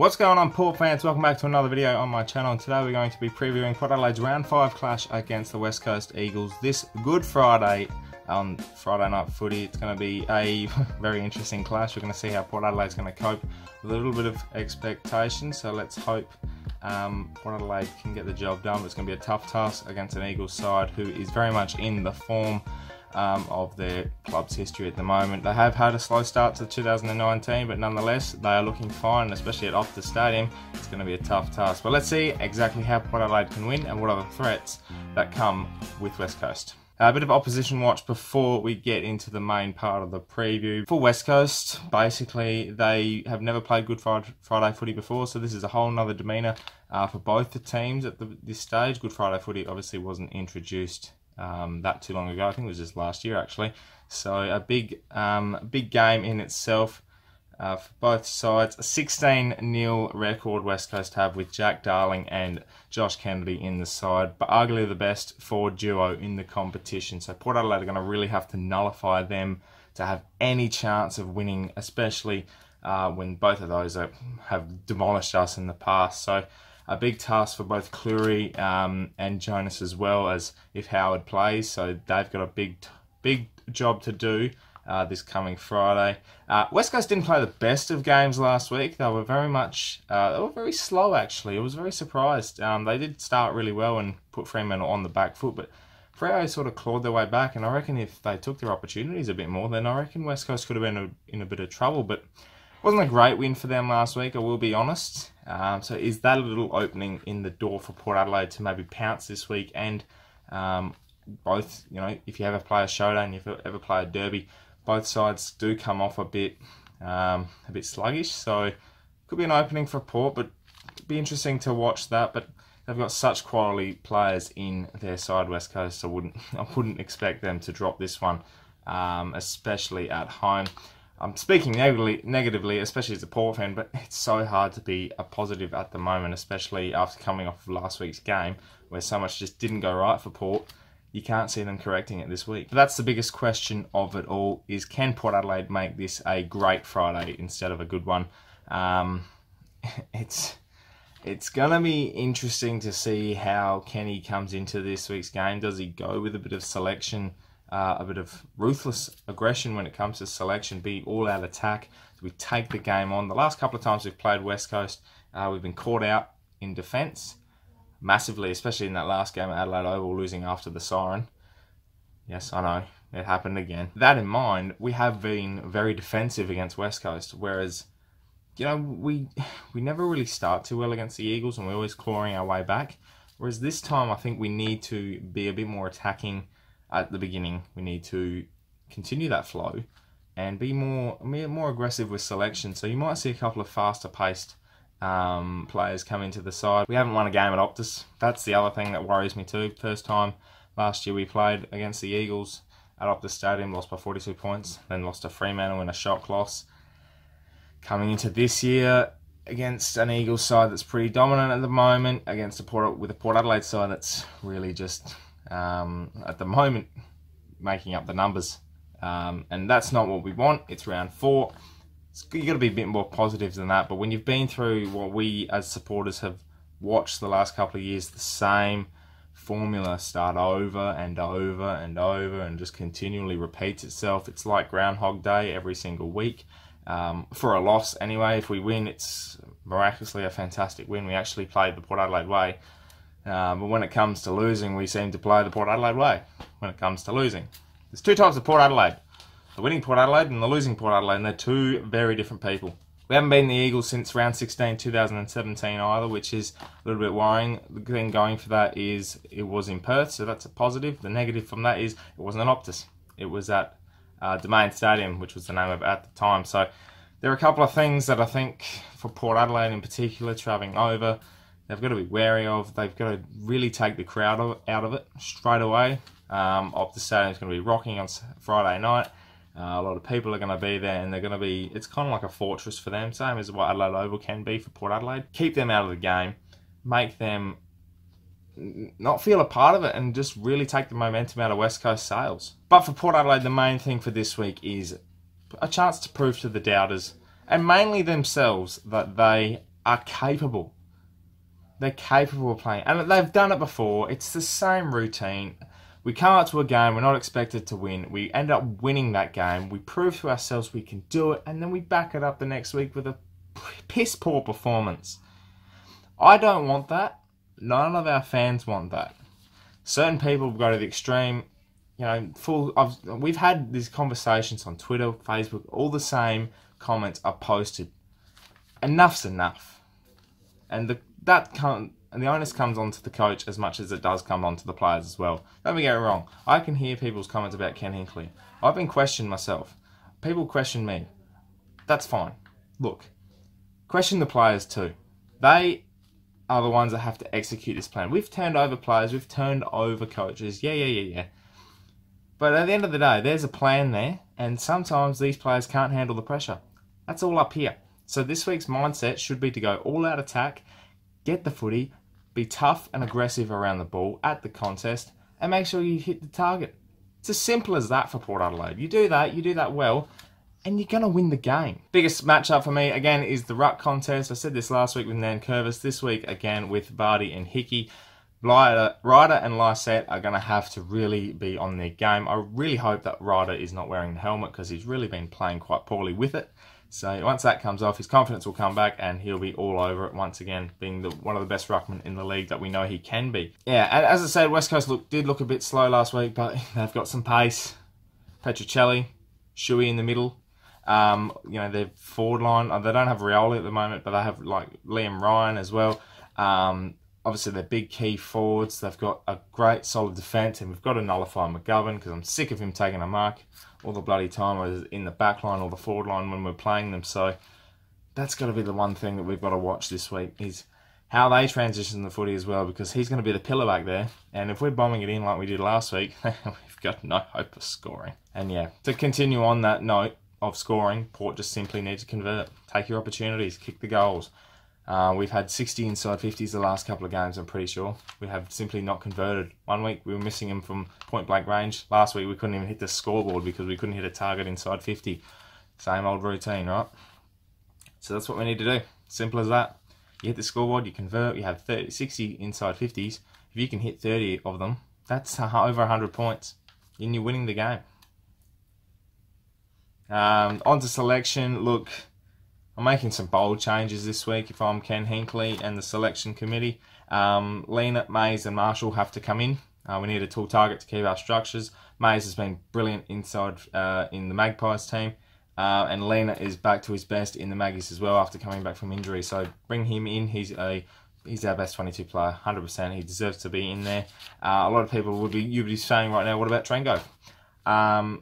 What's going on, Port fans? Welcome back to another video on my channel. And today we're going to be previewing Port Adelaide's Round 5 clash against the West Coast Eagles this Good Friday on Friday Night Footy. It's going to be a very interesting clash. We're going to see how Port Adelaide's going to cope with a little bit of expectation. So let's hope Port Adelaide can get the job done. But it's going to be a tough task against an Eagles side who is very much in the form of their club's history at the moment. They have had a slow start to 2019, but nonetheless they are looking fine, especially at Optus Stadium. It's going to be a tough task, but let's see exactly how Port Adelaide can win and what are the threats that come with West Coast. A bit of opposition watch before we get into the main part of the preview. For West Coast, basically they have never played Good Friday footy before, so this is a whole nother demeanour for both the teams at this stage. Good Friday footy obviously wasn't introduced that too long ago. I think it was just last year actually. So a big game in itself for both sides. A 16-0 record West Coast have with Jack Darling and Josh Kennedy in the side, but arguably the best forward duo in the competition. So Port Adelaide are going to really have to nullify them to have any chance of winning, especially when both of those have demolished us in the past. So a big task for both Cleary and Jonas, as well as if Howard plays. So they've got a big job to do this coming Friday. West Coast didn't play the best of games last week. They were very slow actually. I was very surprised. They did start really well and put Fremantle on the back foot, but Freo sort of clawed their way back, and I reckon if they took their opportunities a bit more, then I reckon West Coast could have been in a bit of trouble. But wasn't a great win for them last week, I will be honest. So is that a little opening in the door for Port Adelaide to maybe pounce this week? And both, you know, if you ever play a showdown, if you ever play a derby, both sides do come off a bit sluggish. So could be an opening for Port, but it'd be interesting to watch that. But they've got such quality players in their side, West Coast. I wouldn't expect them to drop this one, especially at home. I'm speaking negatively, especially as a Port fan, but it's so hard to be a positive at the moment, especially after coming off of last week's game where so much just didn't go right for Port. You can't see them correcting it this week. But that's the biggest question of it all, is can Port Adelaide make this a great Friday instead of a good one? It's going to be interesting to see how Kenny comes into this week's game. Does he go with a bit of selection? A bit of ruthless aggression when it comes to selection, be all-out attack? Do we take the game on? The last couple of times we've played West Coast, we've been caught out in defence massively, especially in that last game at Adelaide Oval, losing after the siren. Yes, I know, it happened again. That in mind, we have been very defensive against West Coast, whereas, you know, we never really start too well against the Eagles and we're always clawing our way back. Whereas this time, I think we need to be a bit more attacking at the beginning. We need to continue that flow and be more aggressive with selection. So you might see a couple of faster paced players come into the side. We haven't won a game at Optus. That's the other thing that worries me too. First time last year we played against the Eagles at Optus Stadium, lost by 42 points, then lost to Fremantle in a shock loss. Coming into this year against an Eagles side that's pretty dominant at the moment, against a Port Adelaide side that's really just at the moment making up the numbers, and that's not what we want. It's round 4. You got to be a bit more positive than that. But when you've been through what we as supporters have watched the last couple of years, the same formula start over and over and over and just continually repeats itself. It's like Groundhog Day every single week. For a loss anyway. If we win, it's miraculously a fantastic win. We actually played the Port Adelaide way. But when it comes to losing, we seem to play the Port Adelaide way. When it comes to losing, there's two types of Port Adelaide: the winning Port Adelaide and the losing Port Adelaide, and they're two very different people. We haven't beaten the Eagles since round 16 2017 either, which is a little bit worrying. The thing going for that is it was in Perth, so that's a positive. The negative from that is it wasn't at Optus. It was at Domain Stadium, which was the name of it at the time. So there are a couple of things that I think for Port Adelaide in particular, travelling over, they've got to be wary of. They've got to really take the crowd out of it straight away. Optus Stadium is going to be rocking on Friday night. A lot of people are going to be there, and they're going to be, it's kind of like a fortress for them, same as what Adelaide Oval can be for Port Adelaide. Keep them out of the game, make them not feel a part of it, and just really take the momentum out of West Coast sails. But for Port Adelaide, the main thing for this week is a chance to prove to the doubters, and mainly themselves, that they are capable. They're capable of playing. And they've done it before. It's the same routine. We come out to a game, we're not expected to win. We end up winning that game. We prove to ourselves we can do it. And then we back it up the next week with a piss poor performance. I don't want that. None of our fans want that. Certain people go to the extreme. You know, we've had these conversations on Twitter, Facebook, all the same comments are posted. Enough's enough. And the onus comes onto the coach as much as it does come onto the players as well. Don't get me wrong. I can hear people's comments about Ken Hinkley. I've been questioned myself. People question me. That's fine. Look, question the players too. They are the ones that have to execute this plan. We've turned over players. We've turned over coaches. Yeah. But at the end of the day, there's a plan there. And sometimes these players can't handle the pressure. That's all up here. So this week's mindset should be to go all-out attack, get the footy, be tough and aggressive around the ball at the contest, and make sure you hit the target. It's as simple as that for Port Adelaide. You do that well, and you're going to win the game. Biggest matchup for me, again, is the ruck contest. I said this last week with Nankervis. This week, again, with Barty and Hickey. Ryder and Lysette are going to have to really be on their game. I really hope that Ryder is not wearing the helmet because he's really been playing quite poorly with it. So once that comes off, his confidence will come back and he'll be all over it once again, being one of the best ruckmen in the league that we know he can be. Yeah, and as I said, West Coast did look a bit slow last week, but they've got some pace. Petruccelli, Shuey in the middle. You know, their forward line, they don't have Rioli at the moment, but they have like Liam Ryan as well. Obviously, they're big key forwards. They've got a great solid defence, and we've got to nullify McGovern because I'm sick of him taking a mark all the bloody time in the back line or the forward line when we're playing them. So that's got to be the one thing that we've got to watch this week is how they transition the footy as well, because he's going to be the pillar back there. And if we're bombing it in like we did last week, we've got no hope of scoring. And yeah, to continue on that note of scoring, Port just simply need to convert. Take your opportunities, kick the goals. We've had 60 inside 50s the last couple of games, I'm pretty sure. We have simply not converted. One week we were missing him from point blank range. Last week we couldn't even hit the scoreboard because we couldn't hit a target inside 50. Same old routine, right? So that's what we need to do. Simple as that. You hit the scoreboard, you convert, you have 60 inside 50s. If you can hit 30 of them, that's over 100 points. And you're winning the game. On to selection. Look, I'm making some bold changes this week if I'm Ken Hinkley and the selection committee. Lena, Mays and Marshall have to come in. We need a tall target to keep our structures. Mays has been brilliant inside in the Magpies team. And Lena is back to his best in the Maggies as well after coming back from injury. So bring him in. He's our best 22 player, 100%. He deserves to be in there. A lot of people you'd be saying right now, what about Trengo?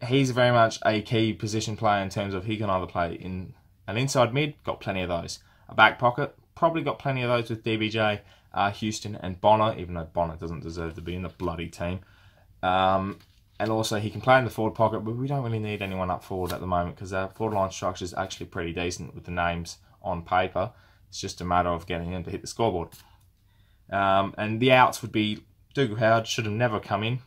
He's very much a key position player in terms of he can either play in an inside mid, got plenty of those. A back pocket, probably got plenty of those with DBJ, Houston and Bonner, even though Bonner doesn't deserve to be in the bloody team. And also he can play in the forward pocket, but we don't really need anyone up forward at the moment because our forward line structure is actually pretty decent with the names on paper. It's just a matter of getting them to hit the scoreboard. And the outs would be Dougal Howard, should have never come in.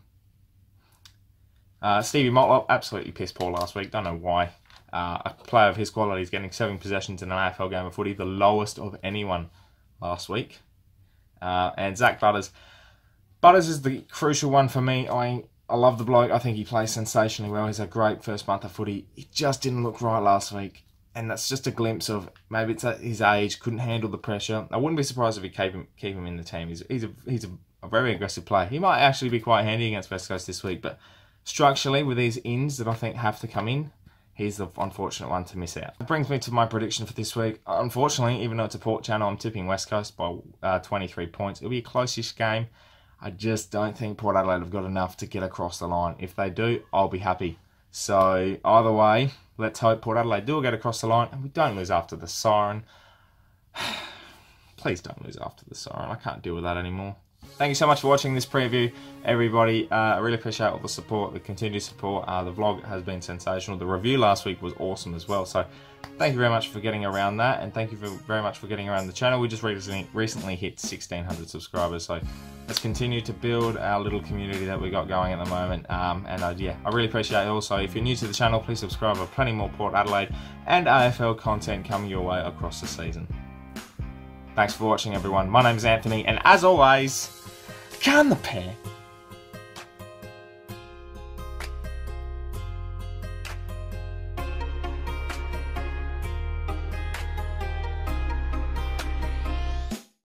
Stevie Motlop, absolutely piss poor last week, don't know why. A player of his quality is getting 7 possessions in an AFL game of footy, the lowest of anyone last week. And Zach Butters. Butters is the crucial one for me. I love the bloke. I think he plays sensationally well. He's a great first month of footy. He just didn't look right last week. And that's just a glimpse of maybe it's at his age, couldn't handle the pressure. I wouldn't be surprised if we keep him in the team. He's a very aggressive player. He might actually be quite handy against West Coast this week, but structurally with these ins that I think have to come in, he's the unfortunate one to miss out. That brings me to my prediction for this week. Unfortunately, even though it's a Port channel, I'm tipping West Coast by 23 points. It'll be a close-ish game. I just don't think Port Adelaide have got enough to get across the line. If they do, I'll be happy. So either way, let's hope Port Adelaide do get across the line and we don't lose after the siren. Please don't lose after the siren. I can't deal with that anymore. Thank you so much for watching this preview, everybody. I really appreciate all the support, the continued support. The vlog has been sensational. The review last week was awesome as well. So thank you very much for getting around that, and thank you very much for getting around the channel. We just recently hit 1,600 subscribers, so let's continue to build our little community that we got going at the moment. Yeah, I really appreciate it. Also, if you're new to the channel, please subscribe. There's plenty more Port Adelaide and AFL content coming your way across the season. Thanks for watching, everyone. My name's Anthony, and as always, can the pair